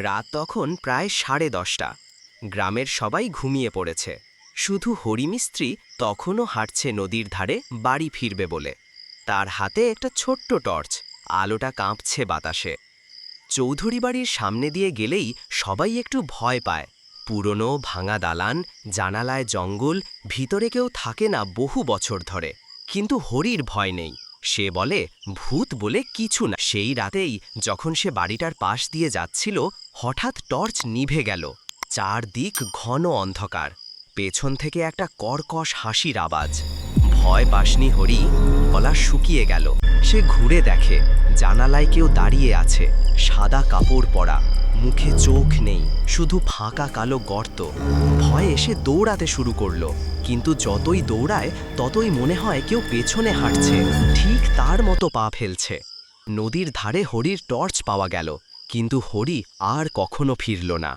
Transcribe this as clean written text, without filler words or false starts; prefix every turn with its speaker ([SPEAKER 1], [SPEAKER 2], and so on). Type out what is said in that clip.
[SPEAKER 1] রাত তখন প্রায় 10:30। গ্রামের সবাই ঘুমিয়ে পড়েছে। শুধু হরিমিস্ত্রি তখনও হাঁটছে নদীর ধারে বাড়ি ফিরবে বলে। তার হাতে একটা ছোট্ট টর্চ, আলোটা কাঁপছে বাতাসে। চৌধুরী বাড়ির সামনে দিয়ে গেলেই সবাই একটু ভয় পায়। পুরনো ভাঙা দালান, জানালায় জঙ্গল, ভিতরে কেউ থাকে না বহু বছর ধরে। কিন্তু হরির ভয় নেই। সে বলে ভূত বলে কিছু না। সেই রাতেই যখন সে বাড়িটার পাশ দিয়ে যাচ্ছিল, হঠাৎ টর্চ নিভে গেল। চারদিক ঘন অন্ধকার। পেছন থেকে একটা কর্কশ হাসির আওয়াজ। ভয় পাসনি হরি, গলা শুকিয়ে গেল। সে ঘুরে দেখে জানালায় কেউ দাঁড়িয়ে আছে, সাদা কাপড় পরা, মুখে চোখ নেই, শুধু ফাঁকা কালো গর্ত। ভয় এসে দৌড়াতে শুরু করলো, কিন্তু যতই দৌড়ায় ততই মনে হয় কেউ পেছনে হাঁটছে, ঠিক তার মতো পা ফেলছে। নদীর ধারে হরির টর্চ পাওয়া গেল, কিন্তু হরি আর কখনো ফিরল না।